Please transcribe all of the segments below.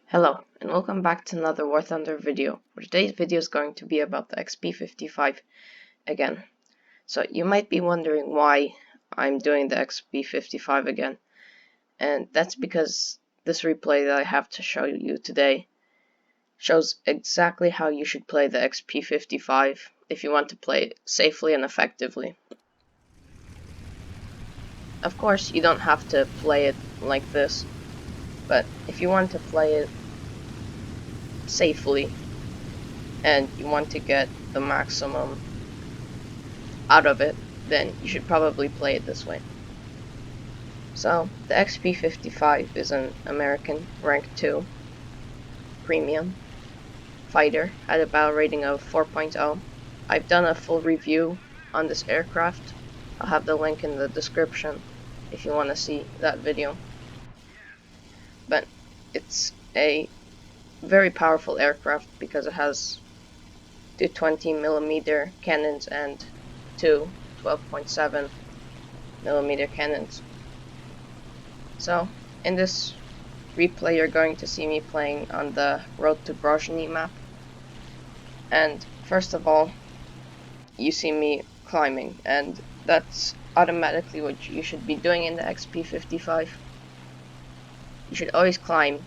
Hello, and welcome back to another War Thunder video, where today's video is going to be about the XP-55 again. So you might be wondering why I'm doing the XP-55 again, and that's because this replay that I have to show you today shows exactly how you should play the XP-55 if you want to play it safely and effectively. Of course, you don't have to play it like this, but if you want to play it safely and you want to get the maximum out of it, then you should probably play it this way. So, the XP-55 is an American Rank 2 premium fighter at a battle rating of 4.0. I've done a full review on this aircraft. I'll have the link in the description if you want to see that video. But it's a very powerful aircraft because it has two 20mm cannons and two 12.7mm cannons. So, in this replay you're going to see me playing on the Road to Grozny map. And first of all, you see me climbing, and that's automatically what you should be doing in the XP-55. You should always climb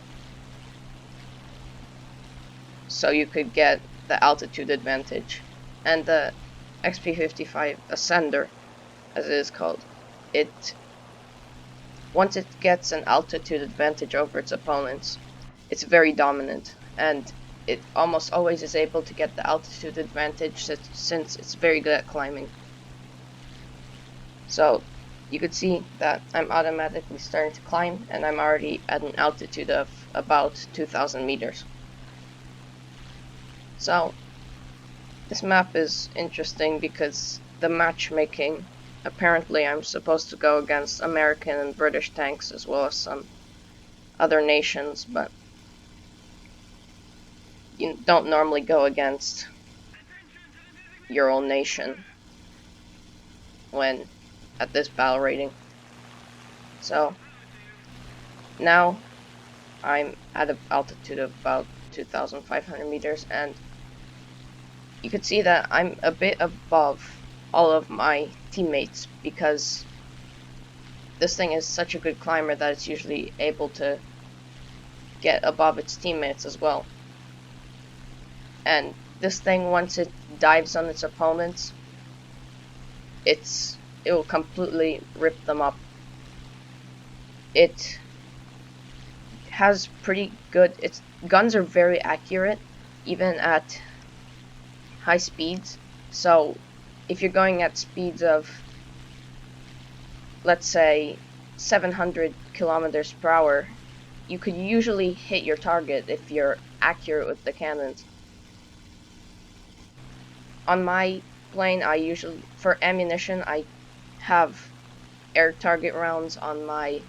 so you could get the altitude advantage. And the XP-55 Ascender, as it is called, once it gets an altitude advantage over its opponents, it's very dominant, and it almost always is able to get the altitude advantage since it's very good at climbing. So you could see that I'm automatically starting to climb, and I'm already at an altitude of about 2,000 meters. So this map is interesting because the matchmaking, apparently I'm supposed to go against American and British tanks as well as some other nations, but you don't normally go against your own nation when at this battle rating. So now I'm at an altitude of about 2,500 meters, and you could see that I'm a bit above all of my teammates because this thing is such a good climber that it's usually able to get above its teammates as well. And this thing, once it dives on its opponents, it will completely rip them up. It has pretty good, its guns are very accurate even at high speeds. So if you're going at speeds of, let's say, 700 kilometers per hour, you could usually hit your target if you're accurate with the cannons. On my plane, I usually, for ammunition, I have air target rounds on my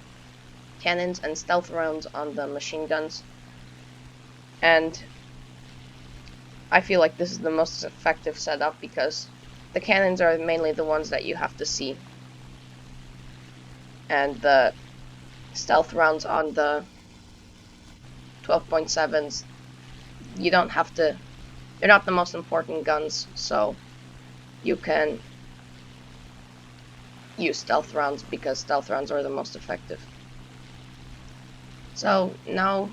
cannons and stealth rounds on the machine guns. And I feel like this is the most effective setup because the cannons are mainly the ones that you have to see, and the stealth rounds on the 12.7s, you don't have to, they're not the most important guns, so you can use stealth rounds because stealth rounds are the most effective. So now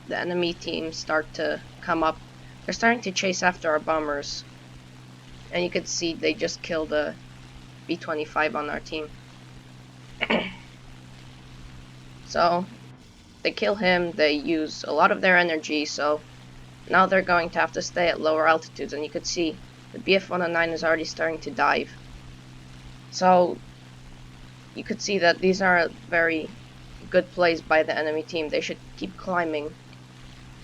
the enemy teams start to come up. They're starting to chase after our bombers, and you could see they just killed a B-25 on our team. So they kill him, they use a lot of their energy, so now they're going to have to stay at lower altitudes, and you could see the BF-109 is already starting to dive. So you could see that these are very good plays by the enemy team. They should keep climbing.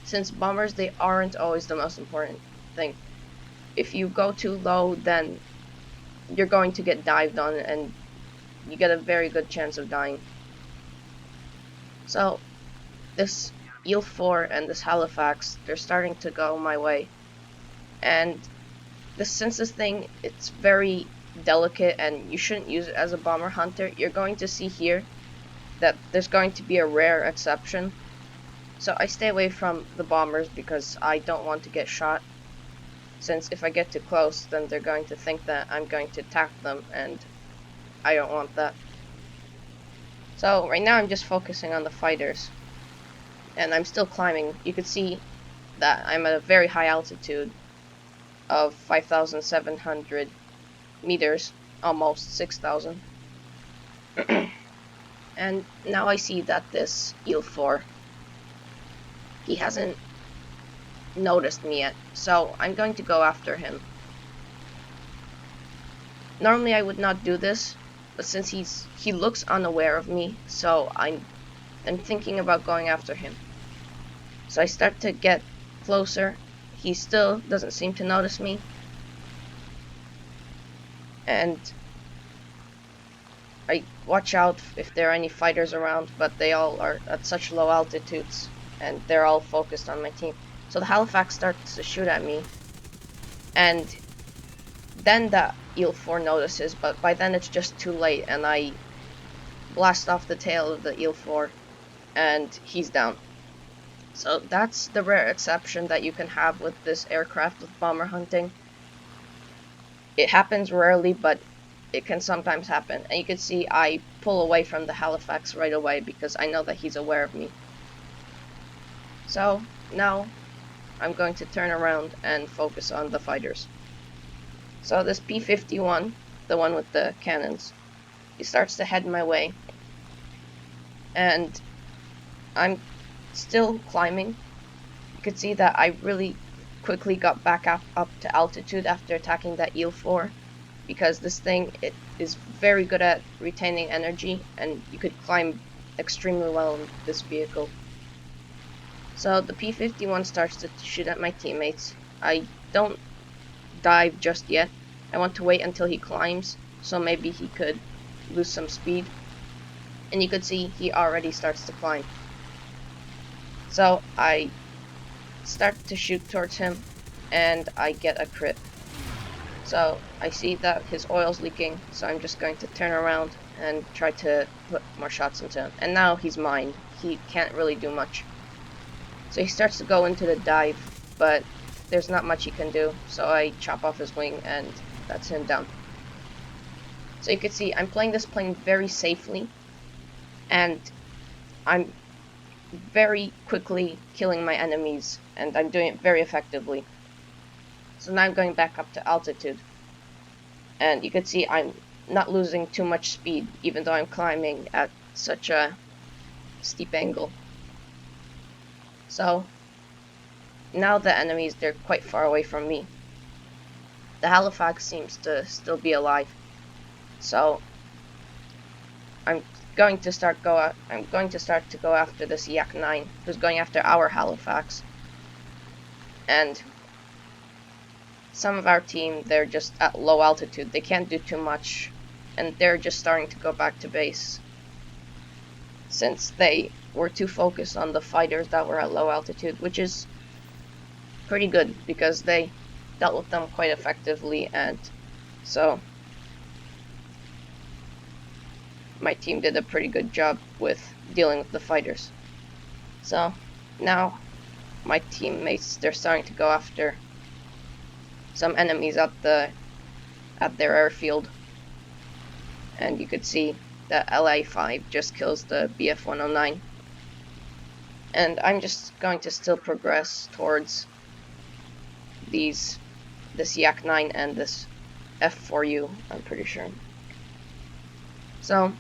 Since bombers, they aren't always the most important thing. If you go too low, then you're going to get dived on, and you get a very good chance of dying. So this Eel-4 and this Halifax, they're starting to go my way. And since this thing, it's very delicate and you shouldn't use it as a bomber hunter, you're going to see here that there's going to be a rare exception So I stay away from the bombers because I don't want to get shot. Since if I get too close, then they're going to think that I'm going to attack them, and I don't want that. So right now I'm just focusing on the fighters. And I'm still climbing. You could see that I'm at a very high altitude of 5,700 meters, almost 6,000. And now I see that this eel 4, he hasn't noticed me yet, so I'm going to go after him. Normally I would not do this, but since he looks unaware of me, so I'm thinking about going after him. So I start to get closer. He still doesn't seem to notice me, and I watch out if there are any fighters around, but they all are at such low altitudes, and they're all focused on my team. So the Halifax starts to shoot at me, and then the Eel 4 notices, but by then it's just too late, and I blast off the tail of the Eel 4, and he's down. So that's the rare exception that you can have with this aircraft with bomber hunting. It happens rarely, but it can sometimes happen. And you can see I pull away from the Halifax right away because I know that he's aware of me. So now I'm going to turn around and focus on the fighters. So this P-51, the one with the cannons, he starts to head my way. And I'm still climbing. You can see that I really quickly got back up to altitude after attacking that Eel 4. Because this thing, it is very good at retaining energy, and you could climb extremely well in this vehicle. So the P-51 starts to shoot at my teammates. I don't dive just yet. I want to wait until he climbs, so maybe he could lose some speed. And you could see he already starts to climb. So I start to shoot towards him, and I get a crit. So I see that his oil's leaking, so I'm just going to turn around and try to put more shots into him. And now he's mined. He can't really do much. So he starts to go into the dive, but there's not much he can do. So I chop off his wing, and that's him down. So you can see I'm playing this plane very safely, and I'm very quickly killing my enemies, and I'm doing it very effectively. So now I'm going back up to altitude. And you can see I'm not losing too much speed, even though I'm climbing at such a steep angle. So now the enemies, they're quite far away from me. The Halifax seems to still be alive. So I'm going to start to go after this Yak 9, who's going after our Halifax. And some of our team, they're just at low altitude. They can't do too much, and they're just starting to go back to base, since they were too focused on the fighters that were at low altitude, which is pretty good because they dealt with them quite effectively, and so my team did a pretty good job with dealing with the fighters. So now my teammates, they're starting to go after some enemies at their airfield, and you could see that LA-5 just kills the BF-109. And I'm just going to still progress towards this Yak 9 and this F4U, I'm pretty sure. So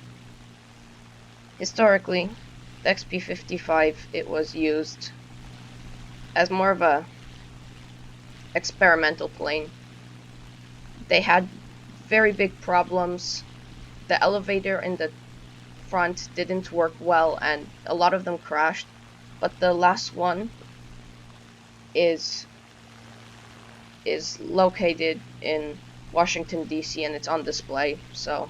historically, the XP-55, it was used as more of a experimental plane. They had very big problems. The elevator in the front didn't work well, and a lot of them crashed. But the last one is located in Washington, D.C., and it's on display. So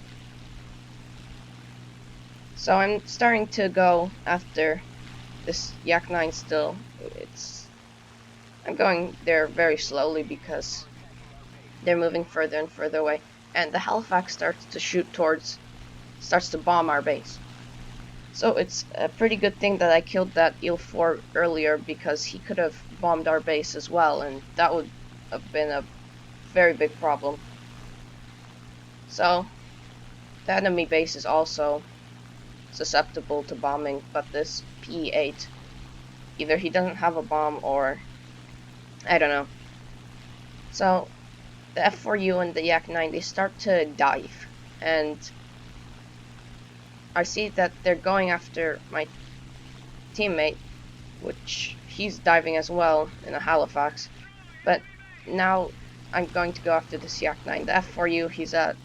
I'm starting to go after this Yak 9 still. I'm going there very slowly because they're moving further and further away. And the Halifax starts to bomb our base. So it's a pretty good thing that I killed that Il-4 earlier, because he could have bombed our base as well, and that would have been a very big problem. So the enemy base is also susceptible to bombing, but this P8, either he doesn't have a bomb or I don't know. So the F4U and the Yak-9, they start to dive, and I see that they're going after my teammate, which he's diving as well in a Halifax. But now I'm going to go after this Yak-9. The F4U, he's a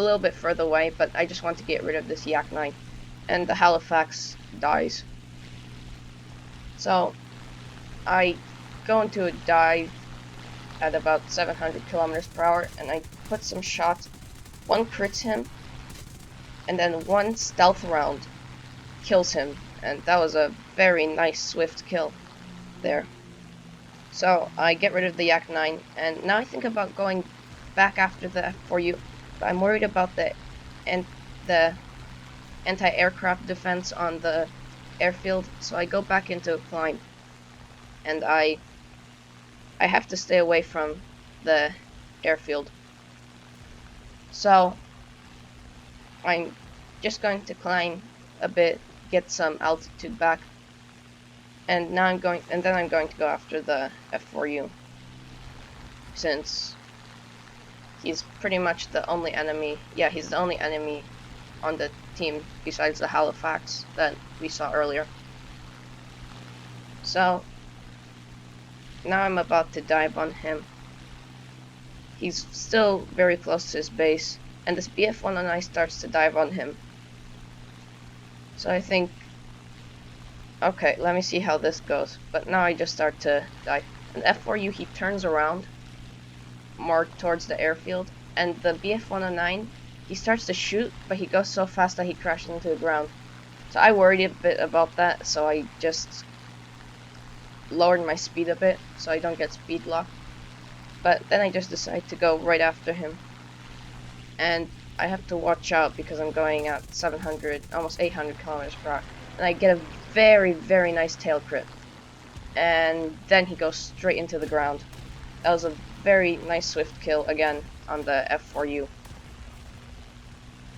little bit further away, but I just want to get rid of this Yak-9. And the Halifax dies. So I go into a dive at about 700 kilometers per hour, and I put some shots. One crits him, and then one stealth round kills him, and that was a very nice swift kill there. So I get rid of the Yak-9, and now I think about going back after the F4U, but I'm worried about the anti-aircraft defense on the airfield, so I go back into a climb, and I have to stay away from the airfield. So I'm just going to climb a bit, get some altitude back, and then I'm going to go after the F4U, since he's pretty much the only enemy. Yeah, he's the only enemy on the team besides the Halifax that we saw earlier. So now I'm about to dive on him. He's still very close to his base, and this BF-109 starts to dive on him. So I think, okay, let me see how this goes. But now I just start to dive. And F4U, he turns around more towards the airfield, and the BF-109, he starts to shoot, but he goes so fast that he crashes into the ground. So I worried a bit about that, so I just lowered my speed a bit so I don't get speed locked. But then I just decide to go right after him, and I have to watch out because I'm going at 700, almost 800 kilometers per hour, and I get a very, very nice tail crit, and then he goes straight into the ground. That was a very nice swift kill again on the F4U.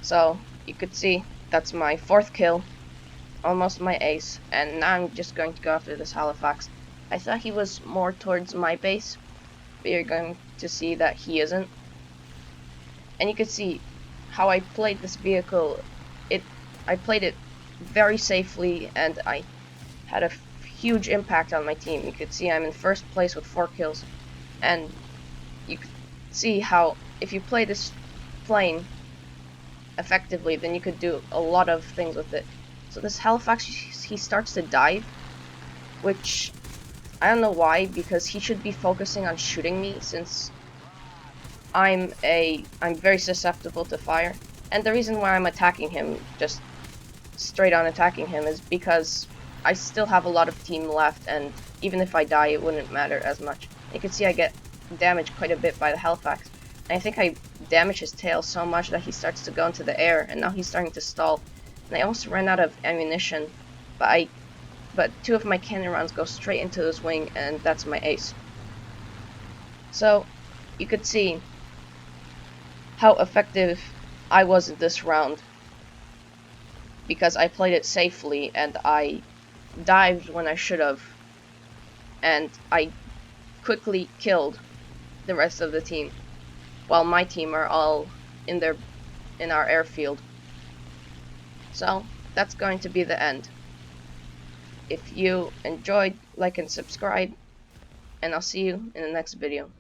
So you could see that's my 4th kill, almost my ace, and now I'm just going to go after this Halifax. I thought he was more towards my base, but you're going to see that he isn't. And you can see how I played this vehicle. I played it very safely, and I had a huge impact on my team. You could see I'm in 1st place with 4 kills, and you could see how if you play this plane effectively, then you could do a lot of things with it. So this Halifax, he starts to dive, which I don't know why, because he should be focusing on shooting me, since I'm very susceptible to fire. And the reason why I'm attacking him, just straight on attacking him, is because I still have a lot of team left, and even if I die, it wouldn't matter as much. You can see I get damaged quite a bit by the Halifax. And I think I damage his tail so much that he starts to go into the air, and now he's starting to stall. And I almost ran out of ammunition, but 2 of my cannon rounds go straight into his wing, and that's my ace. So you could see how effective I was in this round, because I played it safely and I dived when I should have, and I quickly killed the rest of the team, while my team are all in our airfield. So that's going to be the end. If you enjoyed, like and subscribe, and I'll see you in the next video.